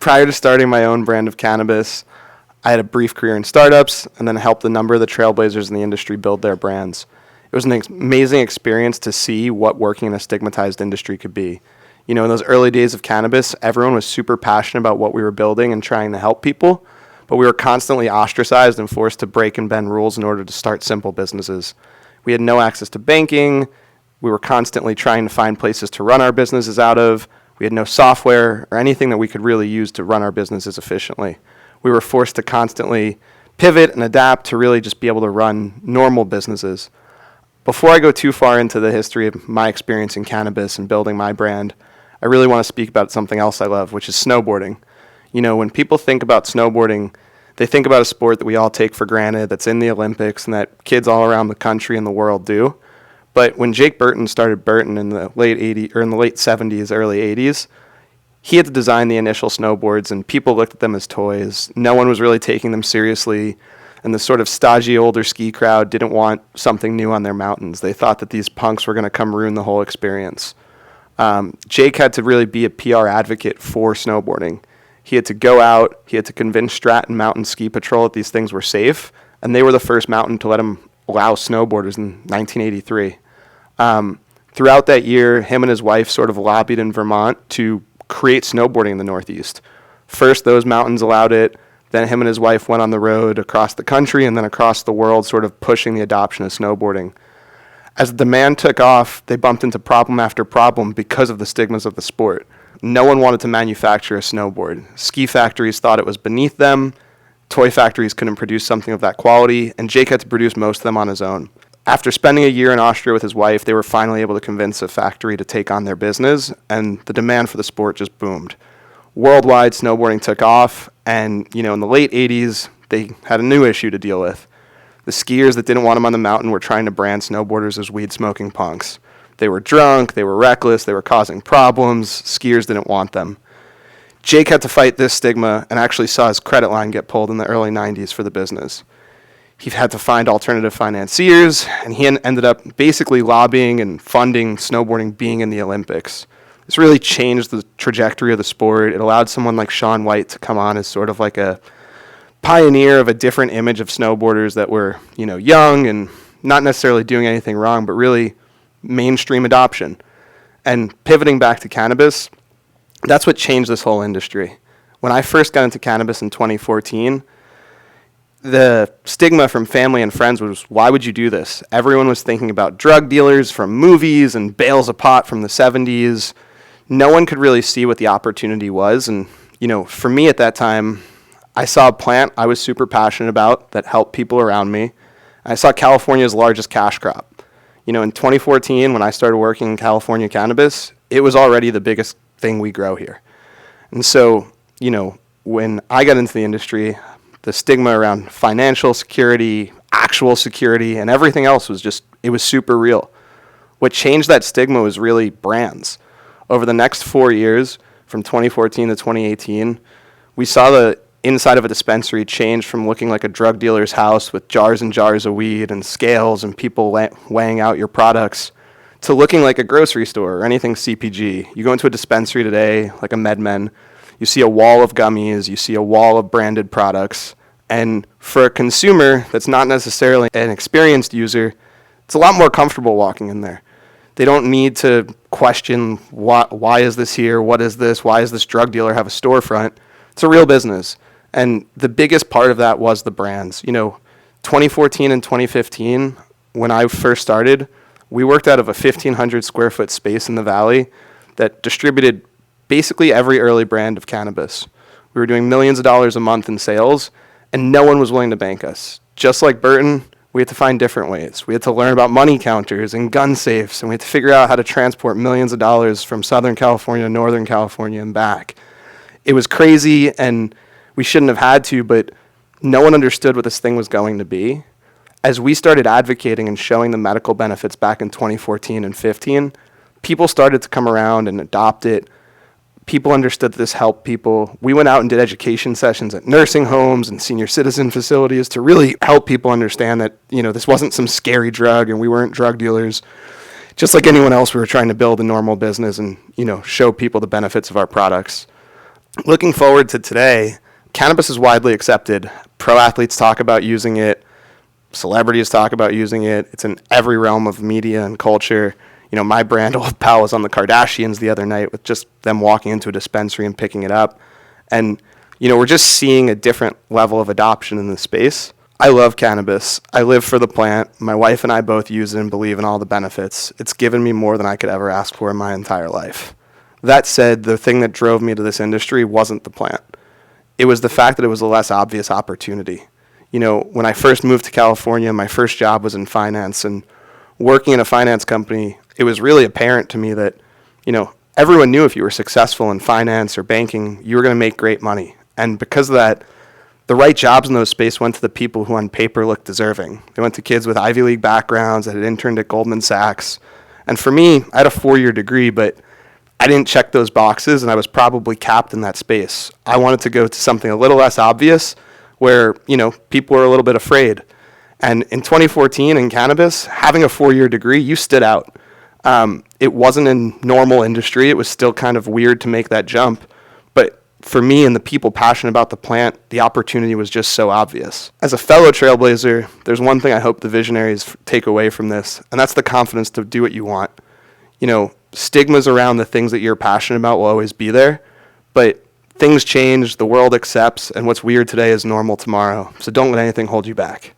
Prior to starting my own brand of cannabis, I had a brief career in startups and then helped a number of the trailblazers in the industry build their brands. It was an amazing experience to see what working in a stigmatized industry could be. In those early days of cannabis, everyone was super passionate about what we were building and trying to help people, but we were constantly ostracized and forced to break and bend rules in order to start simple businesses. We had no access to banking. We were constantly trying to find places to run our businesses out of. We had no software or anything that we could really use to run our businesses efficiently. We were forced to constantly pivot and adapt to really just be able to run normal businesses. Before I go too far into the history of my experience in cannabis and building my brand, I really want to speak about something else I love, which is snowboarding. When people think about snowboarding, they think about a sport that we all take for granted, that's in the Olympics and that kids all around the country and the world do. But when Jake Burton started Burton in the late 70s, early 80s, he had to design the initial snowboards, and people looked at them as toys. No one was really taking them seriously, and the sort of stodgy older ski crowd didn't want something new on their mountains. They thought that these punks were going to come ruin the whole experience. Jake had to really be a PR advocate for snowboarding. He had to go out, he had to convince Stratton Mountain Ski Patrol that these things were safe, and they were the first mountain to let him allow snowboarders in 1983. Throughout that year, him and his wife sort of lobbied in Vermont to create snowboarding in the Northeast. First, those mountains allowed it. Then him and his wife went on the road across the country and then across the world, sort of pushing the adoption of snowboarding. As the demand took off, they bumped into problem after problem because of the stigmas of the sport. No one wanted to manufacture a snowboard. Ski factories thought it was beneath them. Toy factories couldn't produce something of that quality, and Jake had to produce most of them on his own. After spending a year in Austria with his wife, they were finally able to convince a factory to take on their business, and the demand for the sport just boomed. Worldwide, snowboarding took off, and in the late 80s, they had a new issue to deal with. The skiers that didn't want them on the mountain were trying to brand snowboarders as weed-smoking punks. They were drunk, they were reckless, they were causing problems, skiers didn't want them. Jake had to fight this stigma and actually saw his credit line get pulled in the early 90s for the business. He had to find alternative financiers, and he ended up basically lobbying and funding snowboarding being in the Olympics. This really changed the trajectory of the sport. It allowed someone like Shaun White to come on as sort of like a pioneer of a different image of snowboarders that were, young and not necessarily doing anything wrong, but really mainstream adoption. And pivoting back to cannabis, that's what changed this whole industry. When I first got into cannabis in 2014, the stigma from family and friends was, why would you do this? Everyone was thinking about drug dealers from movies and bales of pot from the 70s. No one could really see what the opportunity was. And, for me at that time, I saw a plant I was super passionate about that helped people around me. I saw California's largest cash crop. In 2014, when I started working in California cannabis, it was already the biggest thing we grow here. And so, when I got into the industry, the stigma around financial security, actual security, and everything else it was super real. What changed that stigma was really brands. Over the next 4 years, from 2014 to 2018, we saw the inside of a dispensary change from looking like a drug dealer's house with jars and jars of weed and scales and people weighing out your products to looking like a grocery store or anything CPG. You go into a dispensary today, like a MedMen, you see a wall of gummies, you see a wall of branded products, and for a consumer that's not necessarily an experienced user, it's a lot more comfortable walking in there. They don't need to question why is this here, what is this, why does this drug dealer have a storefront? It's a real business. And the biggest part of that was the brands. 2014 and 2015, when I first started, we worked out of a 1,500 square foot space in the valley that distributed basically every early brand of cannabis. We were doing millions of dollars a month in sales, and no one was willing to bank us. Just like Burton, we had to find different ways. We had to learn about money counters and gun safes, and we had to figure out how to transport millions of dollars from Southern California to Northern California and back. It was crazy, and we shouldn't have had to, but no one understood what this thing was going to be. As we started advocating and showing the medical benefits back in 2014 and 15, people started to come around and adopt it. People understood that this helped people. We went out and did education sessions at nursing homes and senior citizen facilities to really help people understand that, this wasn't some scary drug and we weren't drug dealers. Just like anyone else, we were trying to build a normal business and, show people the benefits of our products. Looking forward to today, cannabis is widely accepted. Pro athletes talk about using it. Celebrities talk about using it. It's in every realm of media and culture. You know, my brand old pal was on the Kardashians the other night with just them walking into a dispensary and picking it up. And, you know, we're just seeing a different level of adoption in this space. I love cannabis. I live for the plant. My wife and I both use it and believe in all the benefits. It's given me more than I could ever ask for in my entire life. That said, the thing that drove me to this industry wasn't the plant. It was the fact that it was a less obvious opportunity. You know, when I first moved to California, my first job was in finance, and working in a finance company, it was really apparent to me that, you know, everyone knew if you were successful in finance or banking, you were going to make great money. And because of that, the right jobs in those space went to the people who on paper looked deserving. They went to kids with Ivy League backgrounds that had interned at Goldman Sachs. And for me, I had a 4-year degree, but I didn't check those boxes, and I was probably capped in that space. I wanted to go to something a little less obvious where, you know, people were a little bit afraid. And in 2014 in cannabis, having a 4-year degree, you stood out. It wasn't a normal industry. It was still kind of weird to make that jump. But for me and the people passionate about the plant, the opportunity was just so obvious. As a fellow trailblazer, there's one thing I hope the visionaries take away from this, and that's the confidence to do what you want. You know, stigmas around the things that you're passionate about will always be there, but things change, the world accepts, and what's weird today is normal tomorrow. So don't let anything hold you back.